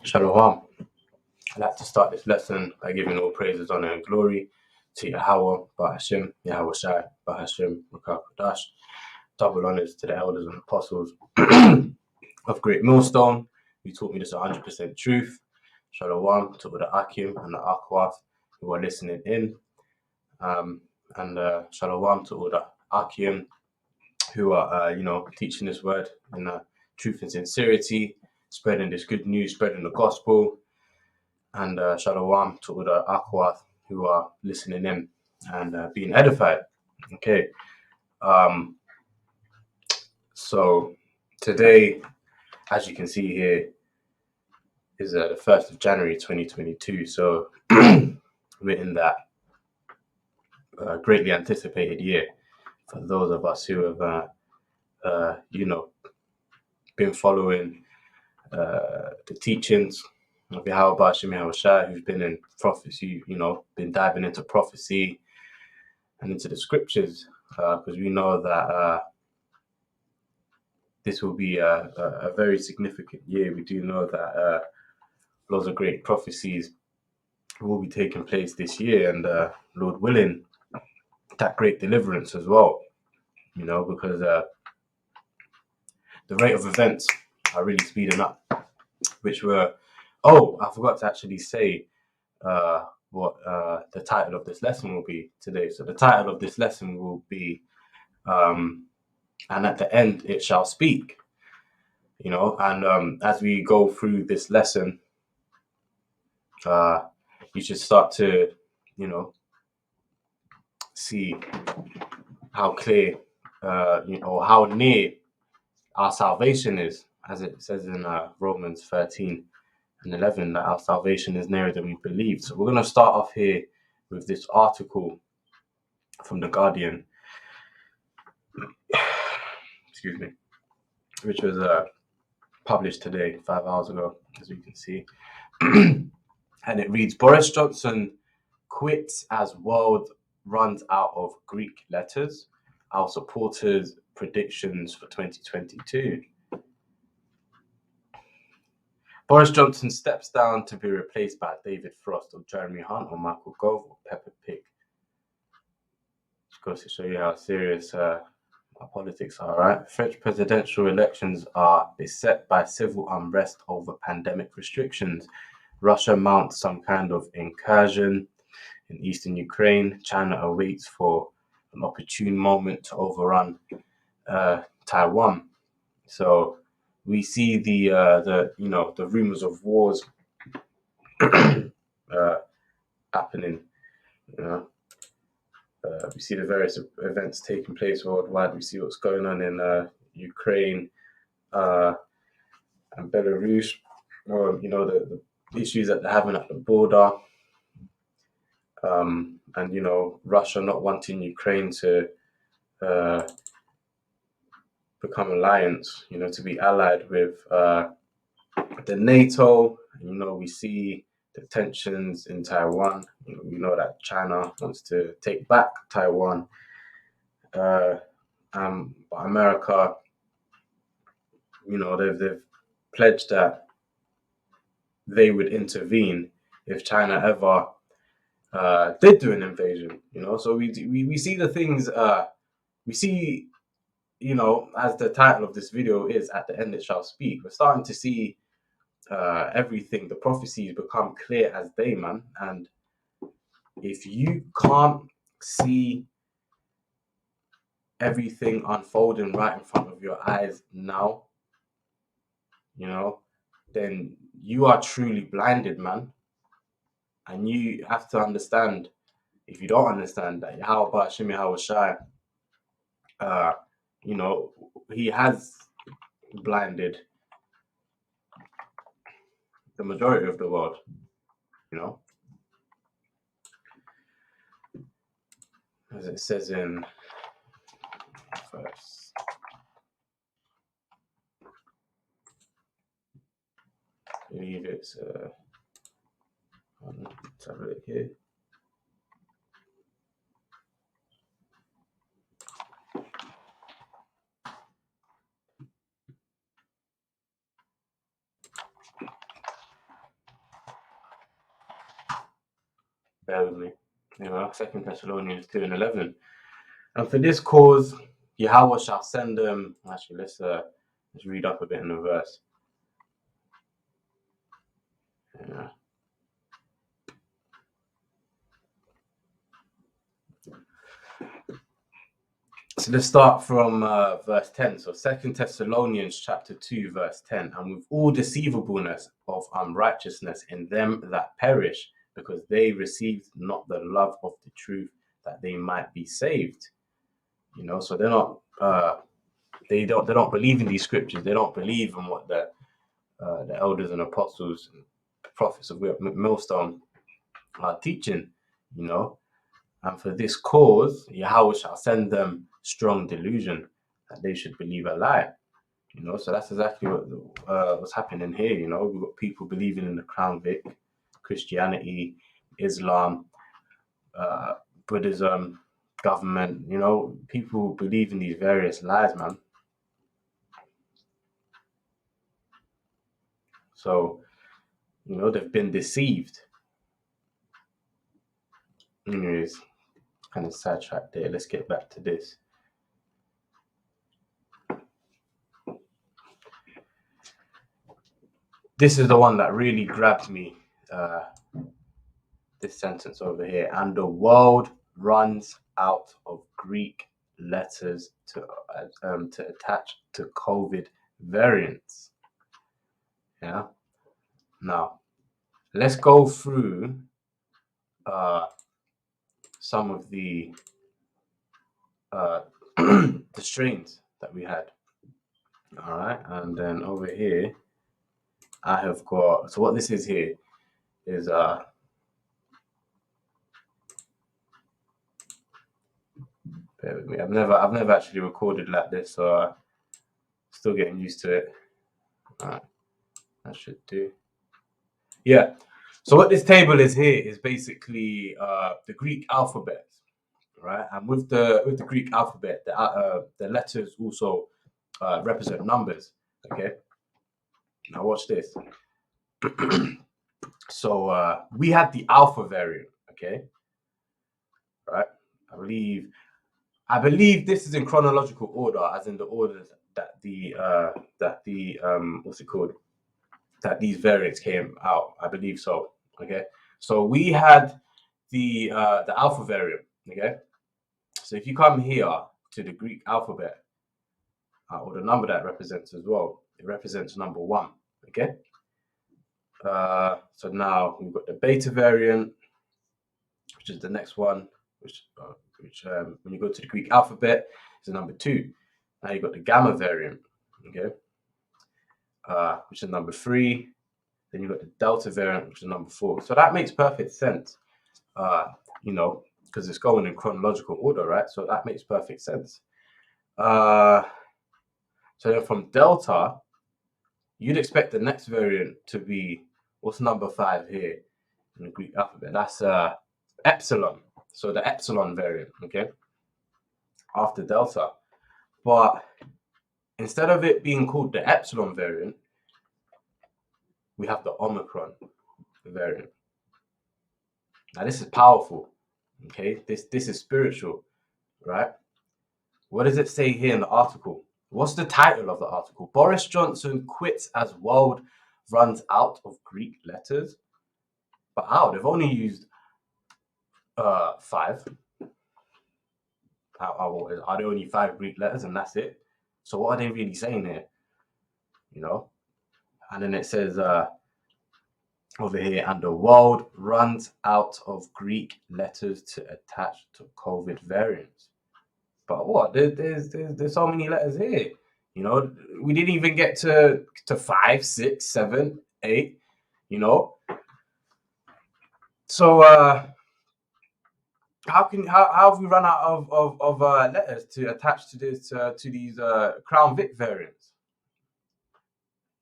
Shalom. I'd like to start this lesson by giving all praises, honor, and glory to Yahweh, Bahashim, Yahweh Shai, Bahashim, Rakakadash. Double honors to the elders and apostles of Great Millstone, who taught me this 100% truth. Shalom to all the Akim and the Akwaf who are listening in. And Shalom to all the Akim who are, teaching this word in truth and sincerity, spreading this good news, spreading the gospel. And shalom to all the Akhwath who are listening in and being edified. Okay. So today, as you can see here, is the 1st of January 2022. So we're in that greatly anticipated year for those of us who have, been following the teachings of Yahweh Bashim Yahweh Shai, who's been in prophecy, been diving into prophecy and into the scriptures, because we know that this will be a very significant year. We do know that lots of great prophecies will be taking place this year, and Lord willing, that great deliverance as well, because the rate of events are really speeding up, which were, I forgot to actually say what the title of this lesson will be today. So the title of this lesson will be, and at the end it shall speak, and as we go through this lesson, you should start to, see how clear, or how near our salvation is, as it says in Romans 13 and 11, that our salvation is nearer than we believe. So we're going to start off here with this article from The Guardian, excuse me, which was published today, 5 hours ago, as we can see. And it reads, Boris Johnson quits as world runs out of Greek letters. Our supporters' predictions for 2022. Boris Johnson steps down to be replaced by David Frost or Jeremy Hunt or Michael Gove or Peppa Pig. Just goes to show you how serious our politics are, right? French presidential elections are beset by civil unrest over pandemic restrictions. Russia mounts some kind of incursion in eastern Ukraine. China awaits for an opportune moment to overrun Taiwan. So we see the rumors of wars happening. We see the various events taking place worldwide. We see what's going on in Ukraine and Belarus. The issues that they're having at the border. And Russia not wanting Ukraine to become alliance, to be allied with the NATO. We see the tensions in Taiwan. We know that China wants to take back Taiwan. But America, they've pledged that they would intervene if China ever did do an invasion. So we see the things. We see, as the title of this video is, at the end it shall speak. We're starting to see everything, the prophecies become clear as day, man. And if you can't see everything unfolding right in front of your eyes now, then you are truly blinded, man. And you have to understand, if you don't understand, that Yahweh Bashim Yahweh Shai, he has blinded the majority of the world, as it says in verse. I believe it's let's have a look here. Bear with me. You know, 2 Thessalonians 2:11. And for this cause, Yahweh shall send them. Actually, let's read up a bit in the verse. Yeah. So let's start from verse 10. So 2 Thessalonians chapter 2, verse 10. And with all deceivableness of unrighteousness in them that perish, because they received not the love of the truth, that they might be saved. You know, so they're not they don't believe in these scriptures. They don't believe in what the elders and apostles and prophets of Millstone are teaching, you know. And for this cause, Yahweh shall send them strong delusion that they should believe a lie. You know, so that's exactly what's happening here. You know, we've got people believing in the Crown Vic, Christianity, Islam, Buddhism, government. You know, people believe in these various lies, man. So, you know, they've been deceived. Anyways, kind of sidetracked there. Let's get back to this. This is the one that really grabbed me. This sentence over here. And the world runs out of Greek letters to attach to COVID variants. Yeah. Now, let's go through some of the the strains that we had. All right, and then over here, I have got. So what this is here is bear with me. I've never actually recorded like this, so still getting used to it. All right, that should do. Yeah. So what this table is here is basically the Greek alphabet, right? And with the Greek alphabet, the letters also represent numbers. Okay. Now watch this. So we had the alpha variant. Okay. Right. I believe this is in chronological order, as in the order that the what's it called? That these variants came out. I believe so. Okay. So we had the alpha variant. Okay. So if you come here to the Greek alphabet, or the number that represents as well, it represents number 1. Okay. So now we've got the beta variant, which is the next one, which when you go to the Greek alphabet is the number 2. Now you've got the gamma variant. Okay. Which is number 3. Then you've got the delta variant, which is number 4. So that makes perfect sense. You know, because it's going in chronological order, right? So that makes perfect sense. So then from delta, you'd expect the next variant to be, what's number 5 here in the Greek alphabet? That's epsilon. So the epsilon variant, okay, after delta. But instead of it being called the epsilon variant, we have the omicron variant. Now this is powerful, okay? This is spiritual, right? What does it say here in the article? What's the title of the article? Boris Johnson quits as world runs out of Greek letters. But how? They've only used 5. Are there only 5 Greek letters and that's it? So what are they really saying here? You know? And then it says over here, and the world runs out of Greek letters to attach to COVID variants. But what? There's so many letters here. You know, we didn't even get to 5, 6, 7, 8. You know, so how have we run out of letters to attach to this to these Crown Vic variants?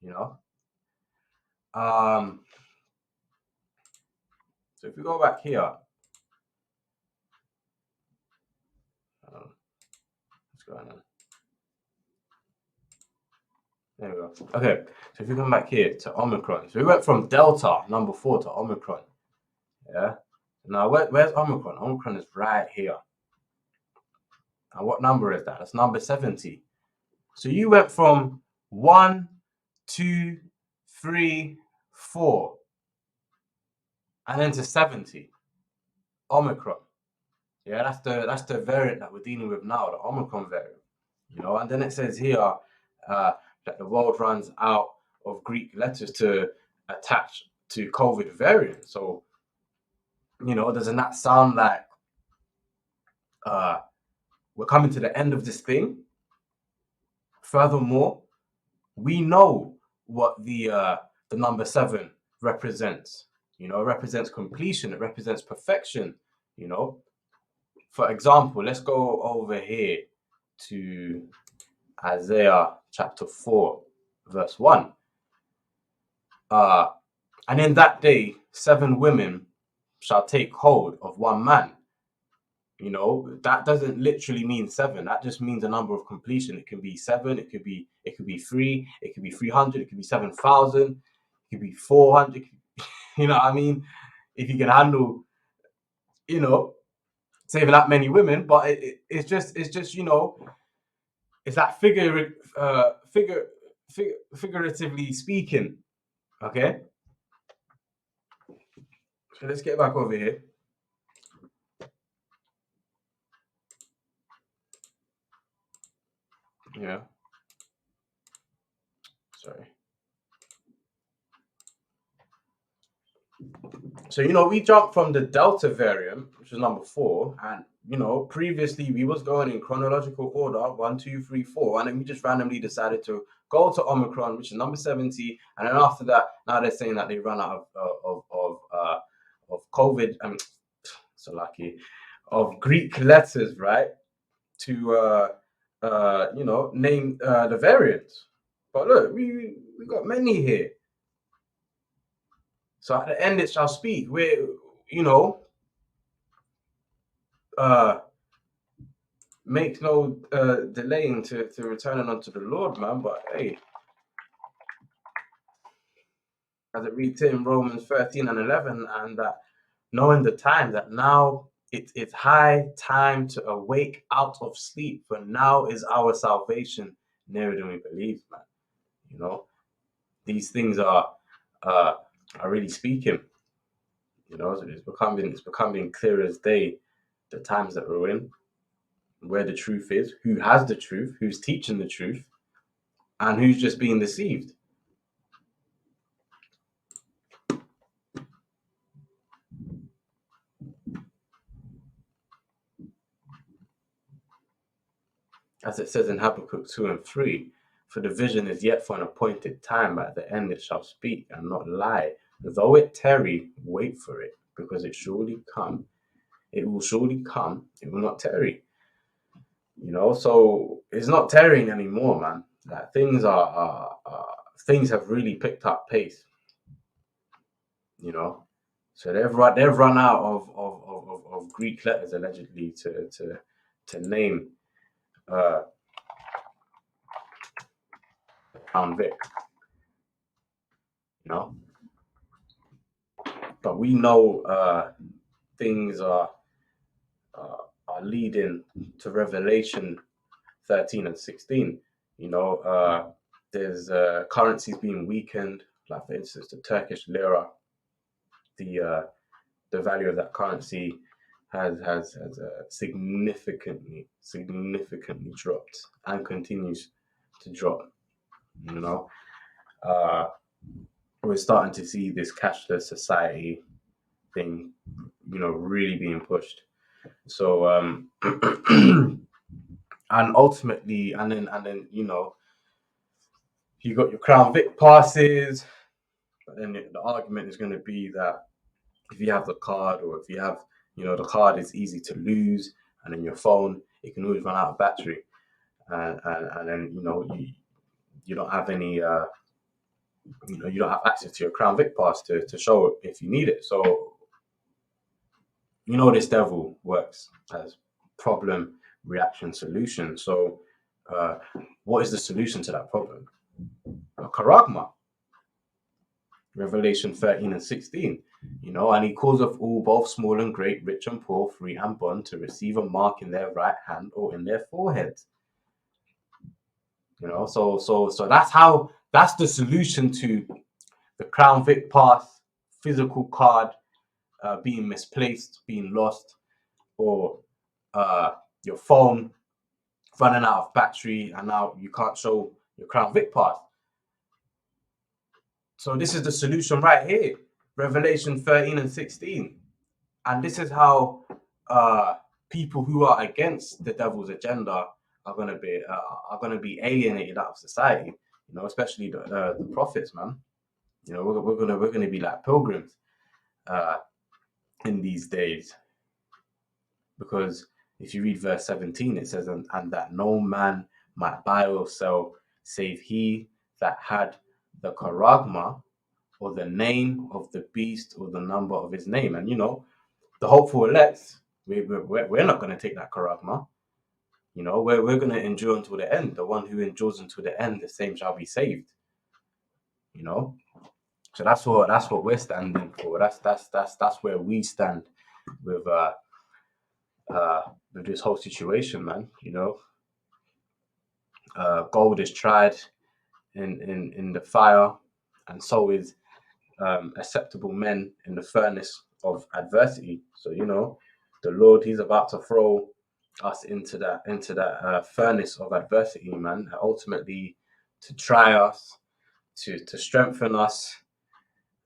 You know, so if we go back here, what's going on? There we go. Okay, so if we come back here to Omicron, so we went from Delta number 4 to Omicron. Yeah, Now, where's Omicron? Omicron is right here. And what number is that? That's number 70. So you went from 1, 2, 3, 4, and then to 70. Omicron. Yeah, that's the variant that we're dealing with now, the Omicron variant. And then it says here that the world runs out of Greek letters to attach to COVID variant. So, doesn't that sound like we're coming to the end of this thing? Furthermore, we know what the number 7 represents. It represents completion. It represents perfection. For example, let's go over here to Isaiah chapter 4, verse 1. And in that day, 7 women shall take hold of one man. That doesn't literally mean 7. That just means a number of completion. It can be 7. It could be 3. It could be 300. It could be 7,000. It could be 400. You know what I mean? If you can handle, saving that many women, but it's just it's that figuratively speaking. Okay. So let's get back over here. Yeah. Sorry. So, we jumped from the Delta variant, which is number 4, and previously we was going in chronological order 1, 2, 3, 4, and then we just randomly decided to go to Omicron, which is number 70, and then after that, now they're saying that they run out of COVID. So lucky of Greek letters, right? To name the variants. But look, we got many here. So at the end it shall speak. We're, make no delaying to returning unto the Lord, man. But hey, as it reads in Romans 13 and 11, and that knowing the time that now it's high time to awake out of sleep, for now is our salvation nearer than we believe, man. These things are really speaking. It's becoming clear as day the times that we're in, where the truth is, who has the truth, who's teaching the truth, and who's just being deceived. As it says in Habakkuk 2 and 3, for the vision is yet for an appointed time, but at the end it shall speak and not lie. Though it tarry, wait for it, because it surely come. It will surely come. It will not tarry. So it's not tarrying anymore, man. Like things have really picked up pace. So they've run out of Greek letters allegedly to name Crown Vic. But we know things are leading to Revelation 13 and 16. There's currencies being weakened, like for instance the Turkish lira. The value of that currency has significantly dropped and continues to drop. We're starting to see this cashless society thing, really being pushed. So and ultimately, and then you got your Crown Vic passes, but then the argument is going to be that if you have the card, or if you have, the card is easy to lose, and then your phone, it can always run out of battery, and then you don't have any you don't have access to your Crown Vic pass to show it if you need it. So this devil works as problem, reaction, solution. So what is the solution to that problem? Charagma. Revelation 13 and 16. And he calls of all, both small and great, rich and poor, free and bond, to receive a mark in their right hand or in their foreheads. So that's the solution to the Crown Vic Pass physical card being misplaced, being lost, or your phone running out of battery, and now you can't show your Crown Vic Pass. So this is the solution right here, Revelation 13 and 16. And this is how people who are against the devil's agenda are gonna be alienated out of society. Especially the prophets, man. We're gonna be like pilgrims in these days, because if you read verse 17, it says, and that no man might buy or sell save he that had the charagma, or the name of the beast, or the number of his name. And the hopeful elect, we're not going to take that charagma. We're going to endure until the end. The one who endures until the end, the same shall be saved. So that's what we're standing for. That's where we stand with this whole situation, man. Gold is tried in the fire, and so is acceptable men in the furnace of adversity. So the Lord, He's about to throw us into that furnace of adversity, man. Ultimately, to try us, to strengthen us,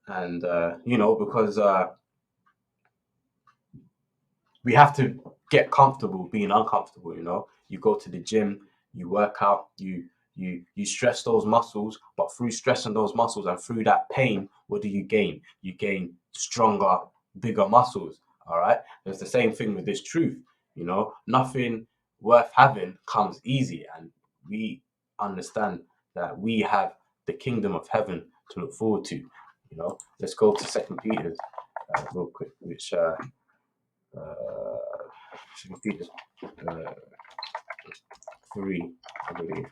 and because we have to get comfortable being uncomfortable. You go to the gym, you work out, you stress those muscles, but through stressing those muscles and through that pain, what do you gain? You gain stronger, bigger muscles. All right. It's the same thing with this truth. Nothing worth having comes easy, and we understand that we have the kingdom of heaven to look forward to. Let's go to Second Peter real quick, which Second Peter 3, I believe.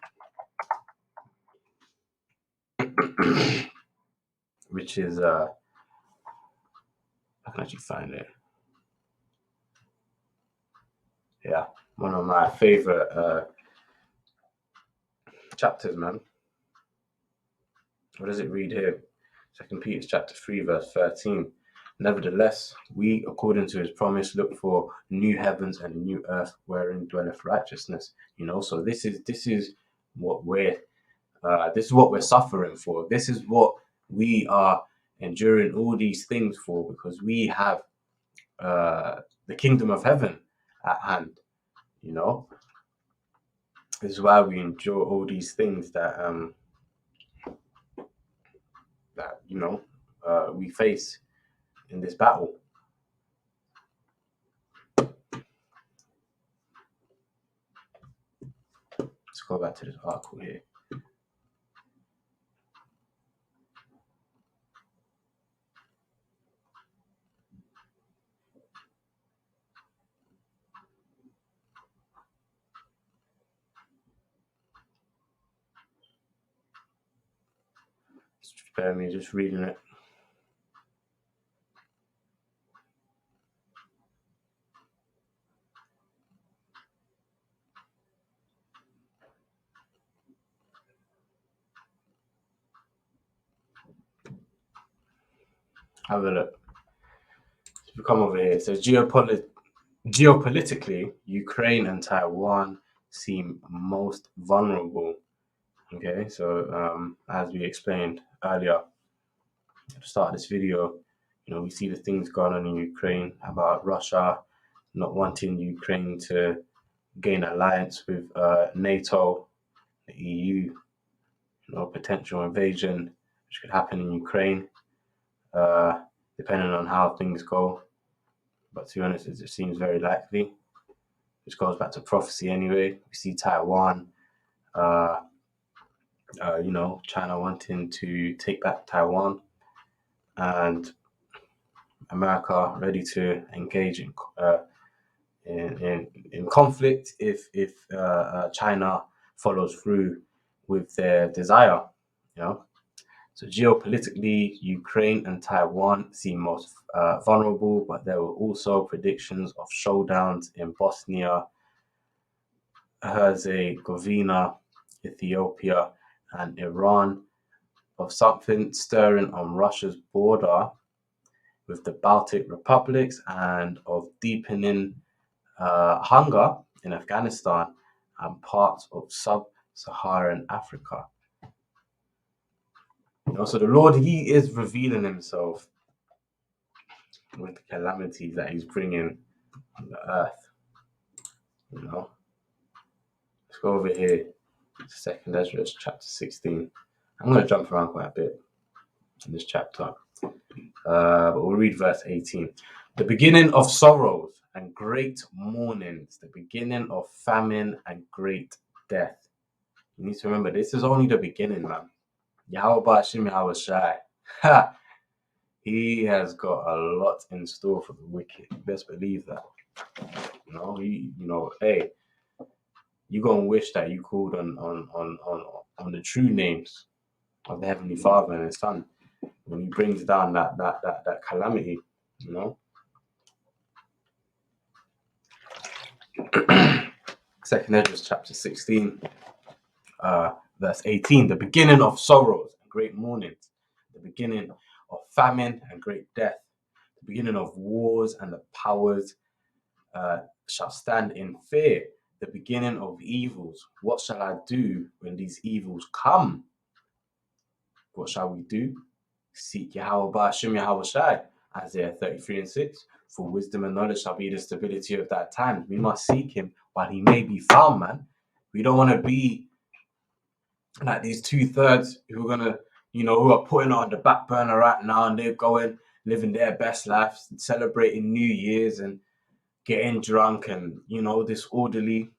Which is I can actually find it. Yeah, one of my favorite chapters, man. What does it read here? Second Peter chapter 3, verse 13. Nevertheless, we, according to his promise, look for new heavens and a new earth wherein dwelleth righteousness. So this is what we're suffering for. This is what we are enduring all these things for, because we have the kingdom of heaven at hand. This is why we endure all these things that we face in this battle. Let's go back to this article here. Spare me just reading it. Have a look. If you come over here, it says geopolitically, Ukraine and Taiwan seem most vulnerable. Okay, so as we explained earlier at the start of this video, we see the things going on in Ukraine about Russia not wanting Ukraine to gain alliance with NATO, the EU, potential invasion which could happen in Ukraine, depending on how things go. But to be honest, it seems very likely. Which goes back to prophecy anyway. We see Taiwan, China wanting to take back Taiwan, and America ready to engage in conflict if China follows through with their desire. So geopolitically, Ukraine and Taiwan seem most vulnerable, but there were also predictions of showdowns in Bosnia, Herzegovina, Ethiopia, and Iran, of something stirring on Russia's border with the Baltic republics, and of deepening hunger in Afghanistan and parts of sub-Saharan Africa. So the Lord, He is revealing Himself with the calamities that He's bringing on the earth. Let's go over here to 2nd Ezra chapter 16. I'm going to jump around quite a bit in this chapter, but we'll read verse 18. The beginning of sorrows and great mournings, the beginning of famine and great death. You need to remember, this is only the beginning, man. Yahweh Hashem Yahweh Shai. He has got a lot in store for the wicked. You best believe that. Hey, you're gonna wish that you called on the true names of the Heavenly Father and His Son when He brings down that calamity. 2nd Ezra chapter 16, verse 18. The beginning of sorrows and great mournings, the beginning of famine and great death, the beginning of wars, and the powers shall stand in fear, the beginning of evils. What shall I do when these evils come? What shall we do? Seek Yahweh Ba'ashem Yahweh Shai. Isaiah 33:6. For wisdom and knowledge shall be the stability of that time. We must seek Him while He may be found, man. We don't want to be like these 2/3 who are who are putting it on the back burner right now, and they're going, living their best lives, and celebrating New Year's and getting drunk and, disorderly,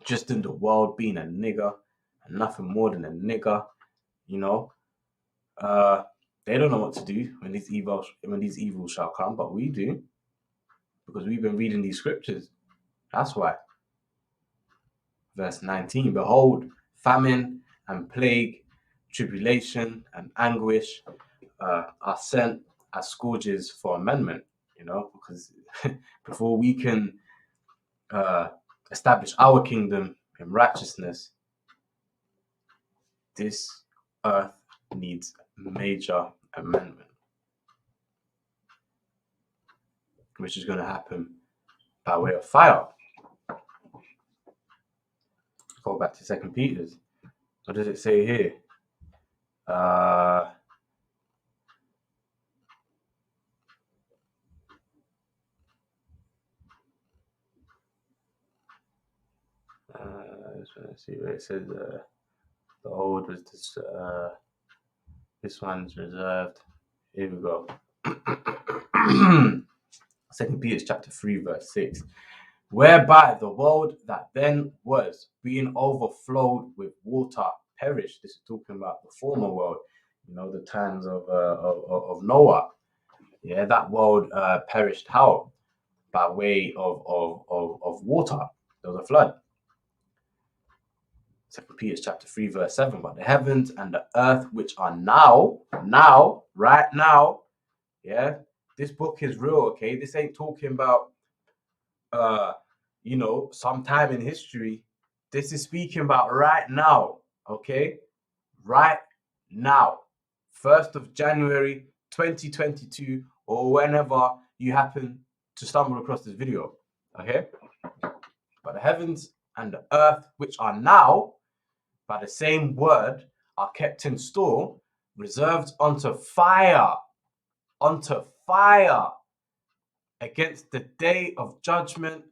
just in the world being a nigger and nothing more than a nigger, they don't know what to do when these evils shall come, but we do, because we've been reading these scriptures. That's why. Verse 19, behold, famine and plague, tribulation and anguish are sent as scourges for amendment, because before we can establish our kingdom in righteousness, this earth needs major amendment, which is going to happen by way of fire. Go back to 2nd Peter's. What does it say here? Let's see where it says the old was this one's reserved. Here we go. 2nd Peter chapter 3 verse 6. Whereby the world that then was, being overflowed with water, perished. This is talking about the former world, the times of Noah. Yeah, that world perished how? By way of water. There was a flood. 2nd Peter chapter 3 verse 7. But the heavens and the earth, which are now, right now, yeah, this book is real, okay? This ain't talking about sometime in history. This is speaking about right now, okay? Right now. 1st of January 2022, or whenever you happen to stumble across this video, okay? But the heavens and the earth, which are now, by the same word, are kept in store, reserved unto fire, against the day of judgment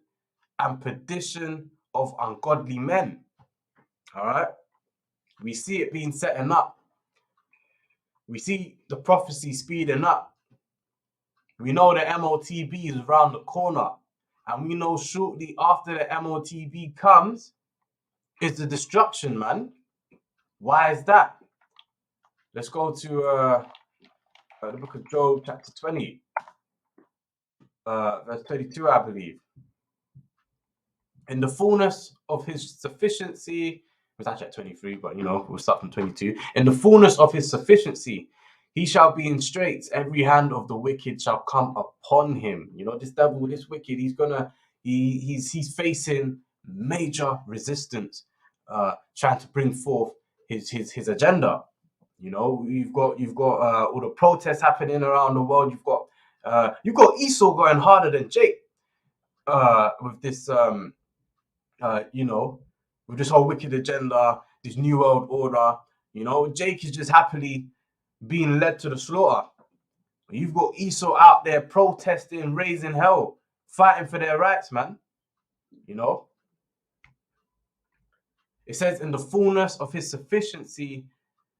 and perdition of ungodly men. All right? We see it being setting up. We see the prophecy speeding up. We know the MOTB is around the corner. And we know shortly after the MOTB comes is the destruction, man. Why is that? Let's go to the book of Job, chapter 20, verse 32, I believe. In the fullness of His sufficiency was actually at 23, but we'll start from 22. In the fullness of his sufficiency, he shall be in straits. Every hand of the wicked shall come upon him. This devil, this wicked, he's facing major resistance, trying to bring forth his agenda. You've got all the protests happening around the world. You've got Esau going harder than Jake with this with this whole wicked agenda, this new world order. Jake is just happily being led to the slaughter. You've got Esau out there protesting, raising hell, fighting for their rights, man. It says in the fullness of his sufficiency.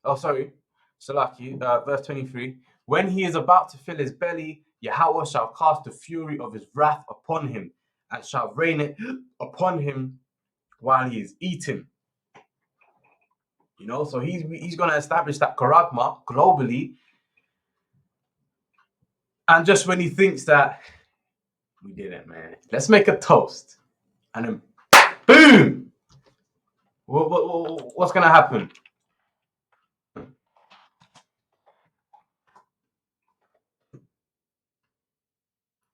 Oh, sorry. Salaki, verse 23. When he is about to fill his belly, Yahweh shall cast the fury of his wrath upon him and shall rain it upon him while he is eating. So he's going to establish that charagma globally. And just when he thinks that we did it, man, let's make a toast. And then, boom! What's going to happen?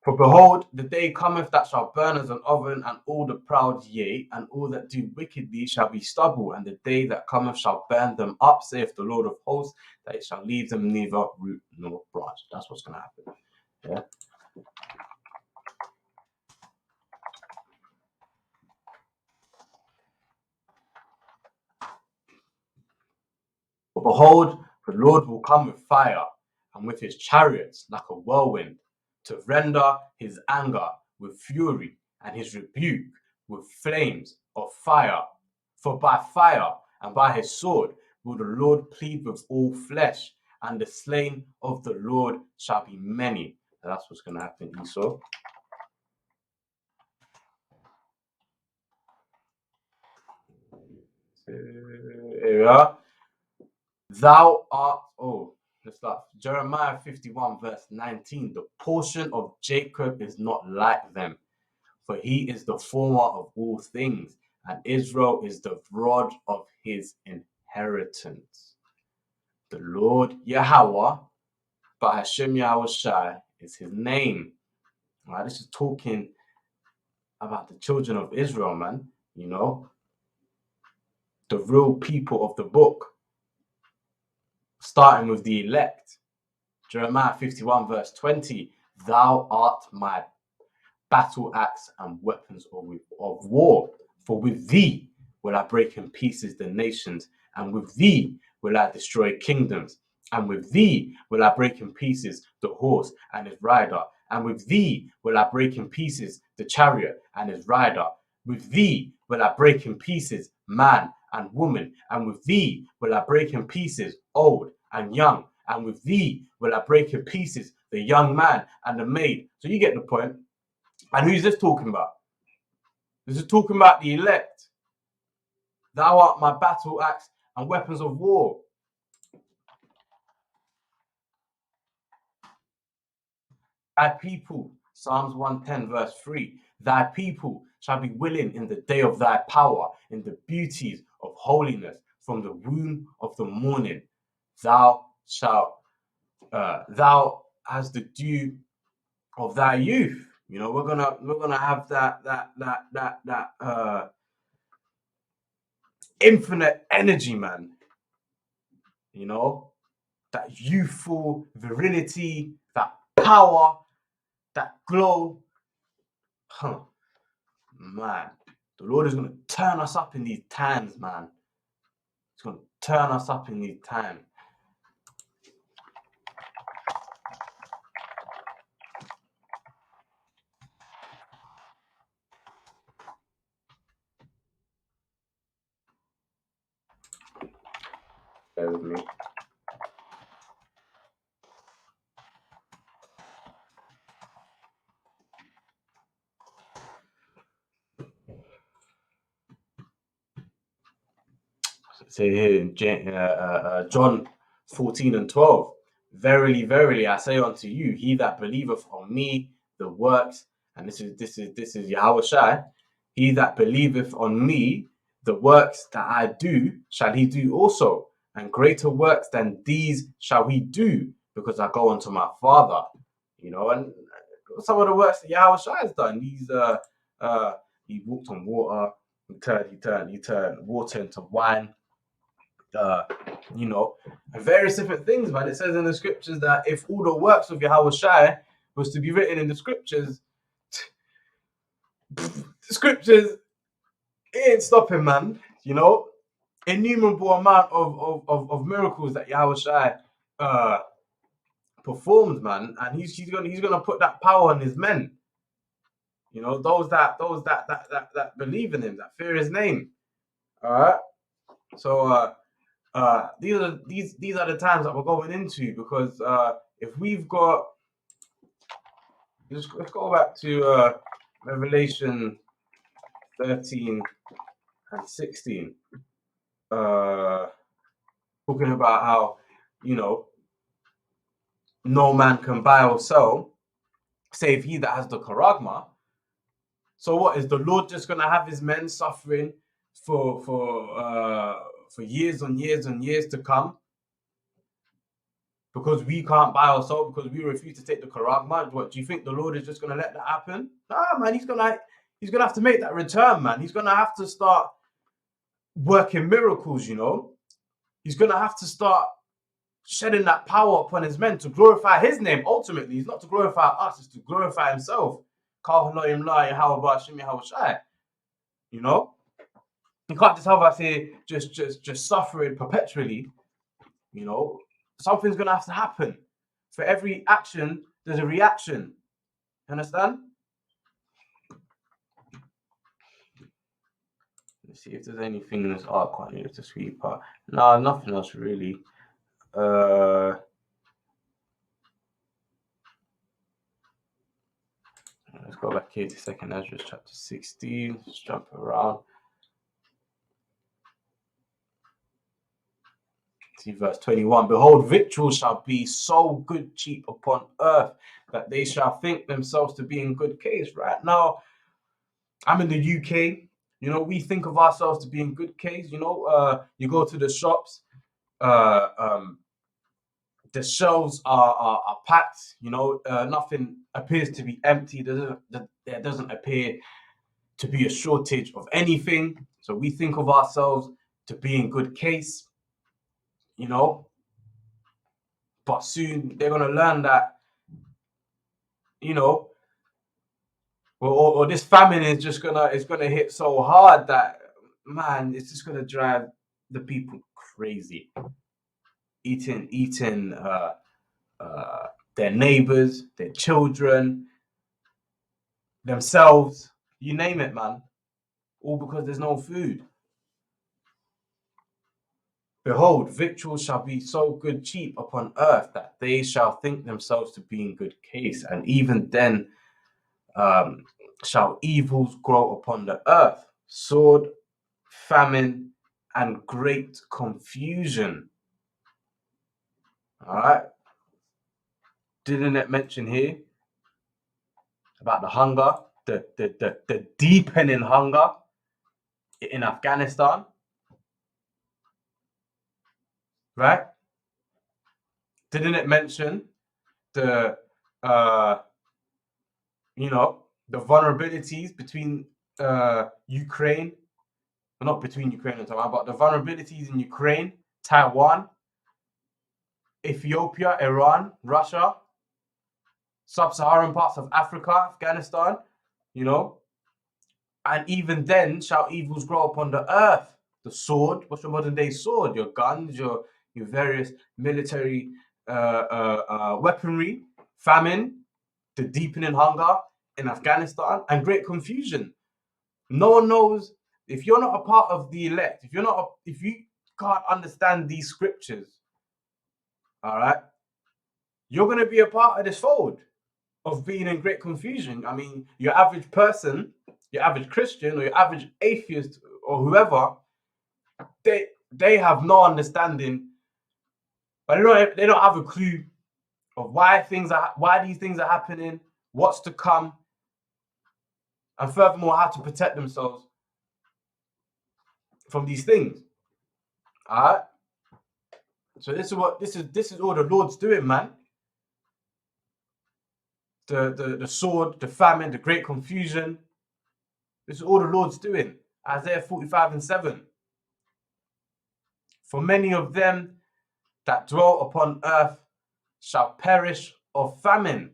For behold, the day cometh that shall burn as an oven, and all the proud, yea, and all that do wickedly shall be stubble, and the day that cometh shall burn them up, saith the Lord of hosts, that it shall leave them neither root nor branch. That's what's going to happen. Yeah. For behold, the Lord will come with fire, and with his chariots like a whirlwind, to render his anger with fury, and his rebuke with flames of fire. For by fire and by his sword will the Lord plead with all flesh, and the slain of the Lord shall be many. And that's what's going to happen, Esau. Here we are. Thou art, let's start. Jeremiah 51 verse 19. The portion of Jacob is not like them, for he is the former of all things, and Israel is the rod of his inheritance. The Lord Yahweh, but Hashem Yahweh Shai is his name. All right, this is talking about the children of Israel, man. The real people of the book, starting with the elect. Jeremiah 51 verse 20. Thou art my battle axe and weapons of war. For with thee will I break in pieces the nations, and with thee will I destroy kingdoms. And with thee will I break in pieces the horse and his rider. And with thee will I break in pieces the chariot and his rider. With thee will I break in pieces man and woman. And with thee will I break in pieces old and young. And with thee will I break in pieces the young man and the maid. So you get the point. And who's this talking about? This is talking about the elect. Thou art my battle axe and weapons of war. Thy people, Psalms 110 verse 3, thy people shall be willing in the day of thy power, in the beauties of holiness, from the womb of the morning. Thou as the dew of thy youth. We're gonna have that infinite energy, man. That youthful virility, that power, that glow. Man, the Lord is going to turn us up in these times, man. He's going to turn us up in these times. Bear with me. Say here in John 14 and 12. Verily, verily, I say unto you, he that believeth on me, the works, and this is Yahweh Shai, he that believeth on me, the works that I do shall he do also, and greater works than these shall he do, because I go unto my Father. And some of the works that Yahweh Shai has done. He walked on water, he turned water into wine, and various different things, man. It says in the scriptures that if all the works of Yahweh Shai was to be written in the scriptures, it ain't stopping, man. Innumerable amount of miracles that Yahweh Shai performed, man, and he's gonna put that power on his men. Those that believe in him, that fear his name. All right. So these are the times that we're going into, because if we've got, let's go back to Revelation 13 and 16, talking about how no man can buy or sell save he that has the charagma. So what, is the Lord just gonna have his men suffering for years and years and years to come, because we can't buy or sell, because we refuse to take the charagma? What, do you think the Lord is just gonna let that happen? Nah, man, he's gonna have to make that return, man. He's gonna have to start working miracles. He's gonna have to start shedding that power upon his men to glorify his name. Ultimately, it's not to glorify us, it's to glorify himself. You can't just have us here just suffering perpetually. Something's gonna have to happen. For every action, there's a reaction. You understand? Let's see if there's anything in this arc I need to sweep out. No, nothing else really. Let's go back here to 2nd Ezra chapter 16. Let's jump around. See verse 21. Behold, victuals shall be so good cheap upon earth, that they shall think themselves to be in good case. Right now, I'm in the UK. We think of ourselves to be in good case. You go to the shops, the shelves are packed. Nothing appears to be empty. There doesn't appear to be a shortage of anything. So we think of ourselves to be in good case. But soon they're gonna learn that, or this famine is gonna hit so hard that, man, it's just gonna drive the people crazy. Eating their neighbors, their children, themselves, you name it, man. All because there's no food. Behold, victuals shall be so good cheap upon earth, that they shall think themselves to be in good case, and even then shall evils grow upon the earth, sword, famine, and great confusion. All right. Didn't it mention here about the hunger, the deepening hunger in Afghanistan? Right? Didn't it mention the the vulnerabilities between Ukraine, not between Ukraine and Taiwan, but the vulnerabilities in Ukraine, Taiwan, Ethiopia, Iran, Russia, sub-Saharan parts of Africa, Afghanistan, and even then shall evils grow upon the earth. The sword, what's your modern day sword? Your guns, your various military weaponry, famine, the deepening hunger in Afghanistan, and great confusion. No one knows. If you're not a part of the elect, if you can't understand these scriptures, all right, you're going to be a part of this fold of being in great confusion. I mean, your average person, your average Christian, or your average atheist, or whoever, they have no understanding, but they don't have a clue of why these things are happening, what's to come, and furthermore, how to protect themselves from these things. All right. So this is all the Lord's doing, man. The sword, the famine, the great confusion. This is all the Lord's doing. Isaiah 45:7. For many of them that dwell upon earth shall perish of famine.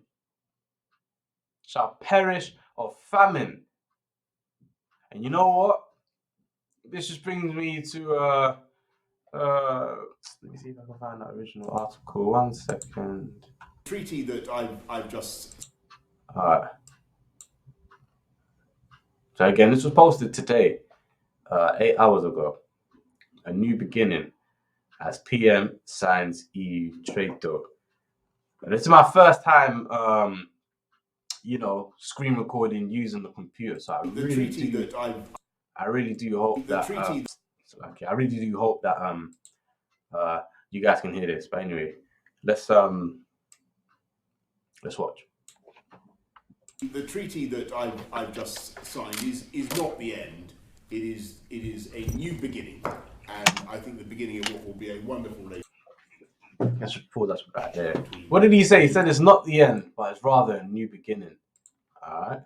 Shall perish of famine. And you know what? This just brings me to let me see if I can find that original article. 1 second. Treaty that I've just. Alright. So again, this was posted today, 8 hours ago. A new beginning as PM signs EU trade deal. And this is my first time, screen recording using the computer. So I really do hope that. I really do hope that you guys can hear this. But anyway, let's watch. The treaty that I've just signed is not the end. It is a new beginning, and I think the beginning of what will be a wonderful relationship. Let's pause that right there. What did he say? He said it's not the end, but it's rather a new beginning. All right.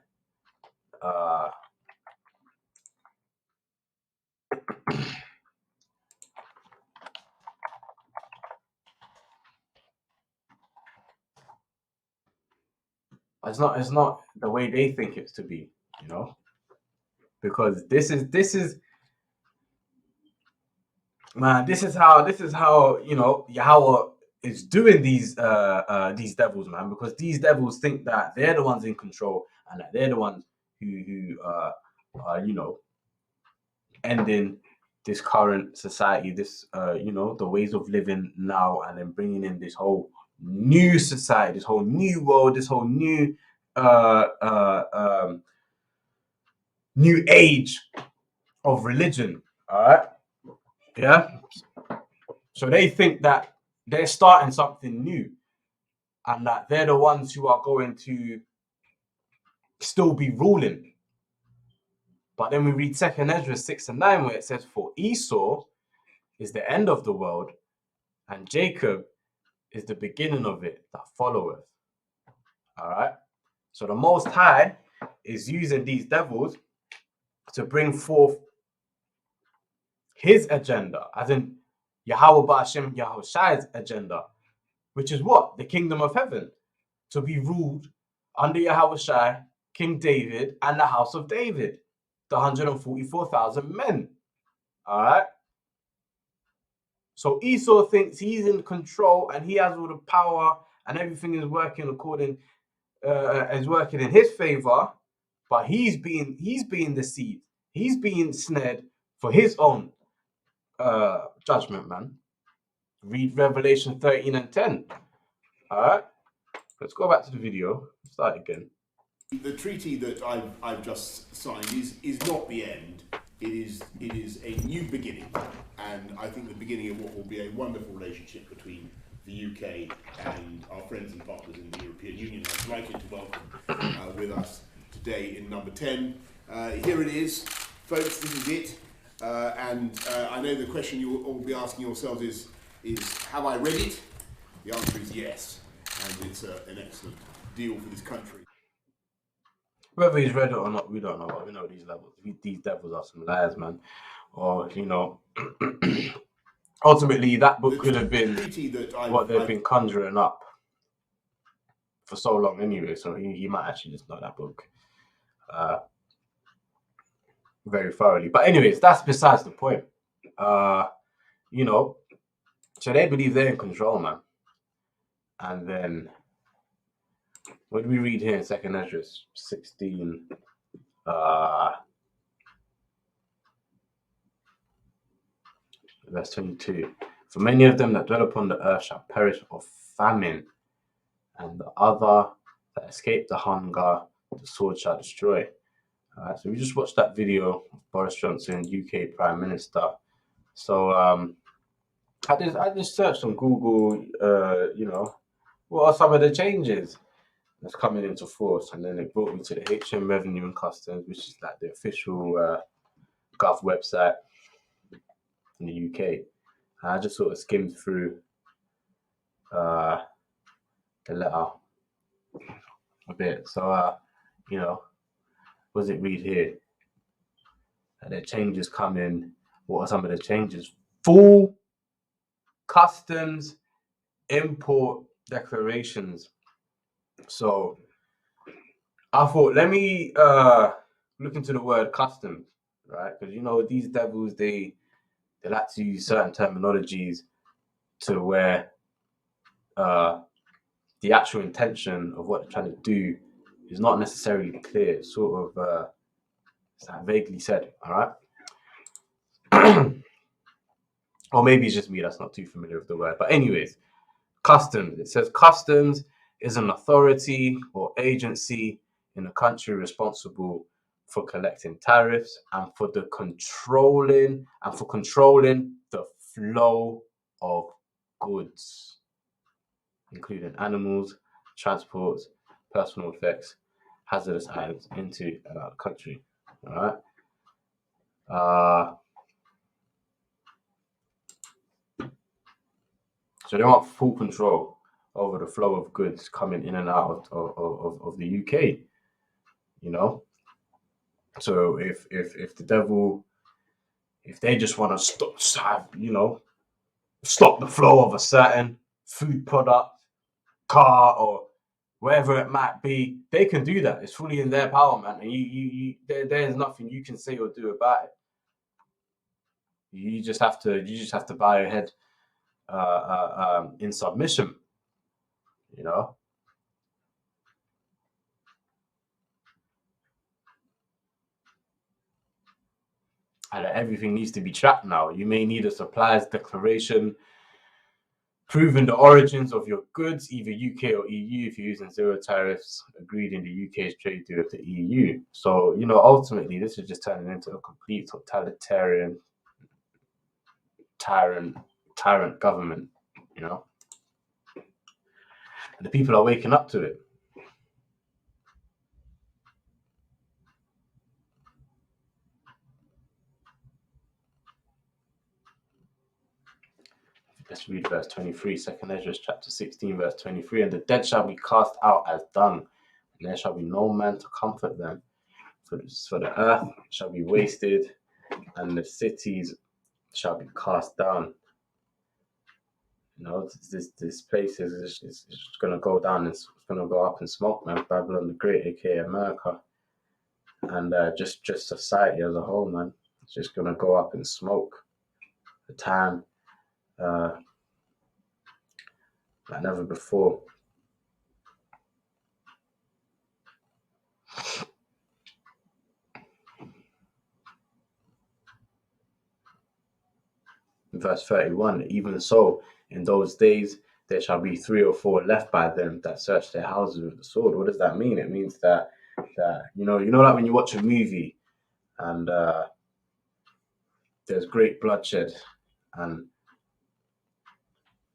It's not the way they think it's to be, because this is man, this is how Yahweh is doing these devils, man, because these devils think that they're the ones in control and that they're the ones who ending this current society, this the ways of living now, and then bringing in this whole new society, this whole new world, this whole new new age of religion. All right. Yeah. So they think that they're starting something new and that they're the ones who are going to still be ruling. But then we read 2nd Ezra 6:9, where it says, for Esau is the end of the world, and Jacob is the beginning of it that followeth. All right. So the Most High is using these devils to bring forth his agenda, as in Yahweh Ba'ashem Yahushai's agenda, which is what? The kingdom of heaven, to be ruled under Yahushai, King David, and the house of David, the 144,000 men. All right. So Esau thinks he's in control and he has all the power and everything is working in his favor, but he's being deceived. He's being snared for his own judgment, man. Read Revelation 13:10. All right, let's go back to the video. Start again. The treaty that I've just signed is not the end. It is a new beginning, and I think the beginning of what will be a wonderful relationship between the UK and our friends and partners in the European Union. I'm delighted to welcome with us today in number 10. Here it is, folks. This is it. And I know the question you will all be asking yourselves is have I read it? The answer is yes, and it's an excellent deal for this country. Whether he's read it or not, we don't know. But we know these devils are some liars, man. Or ultimately that book could have been what they've been conjuring up for so long anyway. So he might actually just know that book very thoroughly. But anyways, that's besides the point. So they believe they're in control, man. And then what do we read here in 2nd Ezra 16? Verse 22. For many of them that dwell upon the earth shall perish of famine, and the other that escape the hunger, the sword shall destroy. So we just watched that video of Boris Johnson, UK Prime Minister. So I just searched on Google, what are some of the changes that's coming into force, and then it brought me to the HM Revenue and Customs, which is like the official Gov website. in the UK. And I just sort of skimmed through the letter a bit. So, what does it read here? The changes come in. What are some of the changes? Full customs import declarations. So I thought, let me look into the word customs, right? Because these devils, they like to use certain terminologies to where the actual intention of what they're trying to do is not necessarily clear. It's sort of it's like vaguely said, all right? Or maybe it's just me that's not too familiar with the word. But anyways, customs. It says customs is an authority or agency in a country responsible for collecting tariffs and for controlling the flow of goods, including animals, transports, personal effects, hazardous items into and out of the country. All right. So they want full control over the flow of goods coming in and out of the UK. So if the devil, if they just want to stop the flow of a certain food product, car, or wherever it might be, they can do that. It's fully in their power, man. And there's nothing you can say or do about it. You just have to bow your head in submission. And everything needs to be tracked now. You may need a supplier's declaration proving the origins of your goods, either UK or EU, if you're using zero tariffs agreed in the UK's trade deal with the EU. So, ultimately, this is just turning into a complete totalitarian tyrant government, and the people are waking up to it. Let's read verse 23, 2nd Ezra chapter 16, verse 23. And the dead shall be cast out as dung, and there shall be no man to comfort them. For the earth shall be wasted, and the cities shall be cast down. This place is going to go down. It's going to go up in smoke, man. Babylon the Great, aka America, and just society as a whole, man. It's just going to go up in smoke. The time like never before. Verse 31, even so, in those days there shall be 3 or 4 left by them that search their houses with the sword. What does that mean? It means that like when you watch a movie and there's great bloodshed and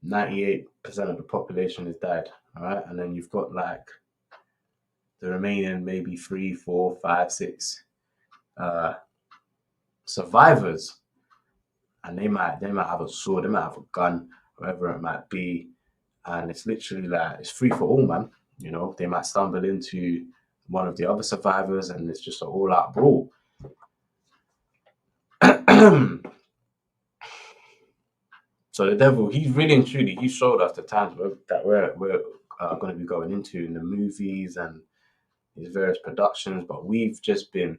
98% of the population has died, all right? And then you've got like the remaining maybe 3, 4, 5, 6 survivors, and they might have a sword, they might have a gun, whatever it might be, and it's literally like it's free for all, man. They might stumble into one of the other survivors, and it's just an all-out brawl. So the devil, he's really and truly, he showed us the times that we're going to be going into in the movies and these various productions, but we've just been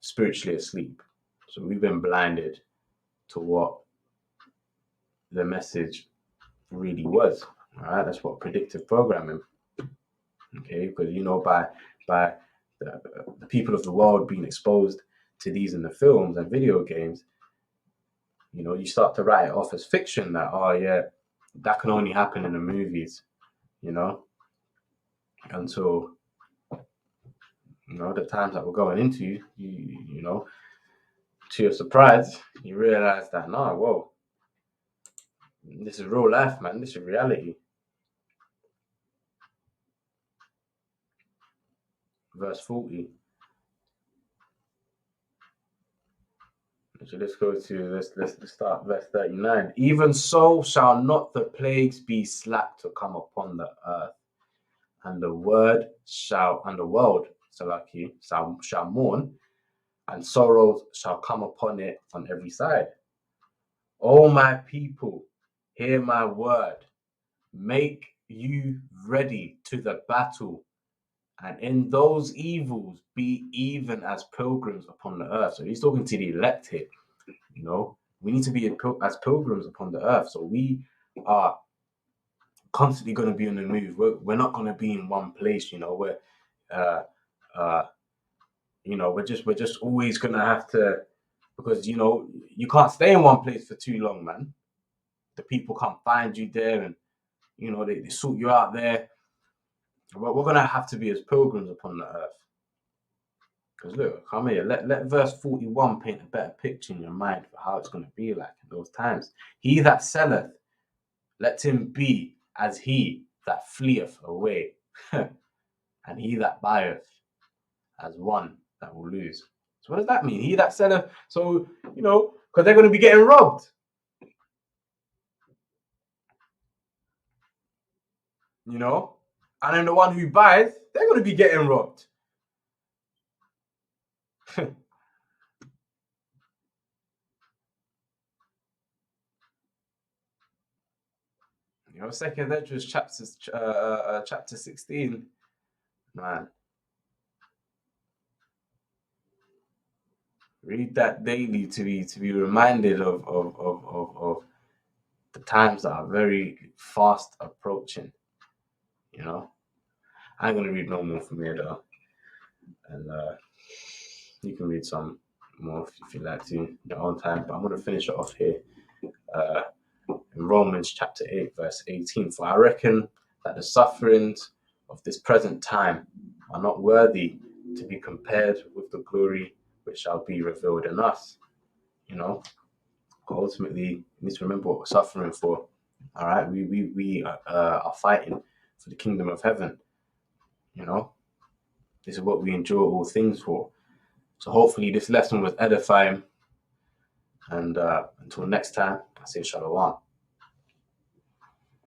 spiritually asleep. So we've been blinded to what the message really was. All right, that's what predictive programming. Okay, because by the people of the world being exposed to these in the films and video games, you start to write it off as fiction that, oh yeah, that can only happen in the movies, until the times that we're going into, to your surprise, you realize that whoa, this is real life, man. This is reality. Verse 40. So let's go to let's start verse 39. Even so shall not the plagues be slack to come upon the earth, and the world shall mourn, and sorrows shall come upon it on every side. O my people, hear my word. Make you ready to the battle, and in those evils be even as pilgrims upon the earth. So he's talking to the elect here. You know, we need to be as pilgrims upon the earth. So we are constantly going to be on the move. We're not going to be in one place. You know, we're just always going to have to, because you can't stay in one place for too long, man. The people can't find you there, and they sort you out there. But we're going to have to be as pilgrims upon the earth. Because look, come here, let verse 41 paint a better picture in your mind for how it's going to be like in those times. He that selleth, let him be as he that fleeth away, and he that buyeth as one that will lose. So what does that mean? He that selleth, so, because they're going to be getting robbed. And then the one who buys, they're going to be getting robbed. Second Esdras chapter 16, man. Read that daily to be reminded of the times that are very fast approaching. I'm gonna read no more from here though, and you can read some more if you like to in your own time. But I'm gonna finish it off here. In Romans chapter 8, verse 18. For I reckon that the sufferings of this present time are not worthy to be compared with the glory which shall be revealed in us. Ultimately, we need to remember what we're suffering for. All right, we are fighting for the kingdom of heaven. This is what we endure all things for. So hopefully this lesson was edifying. And until next time, I say shalom.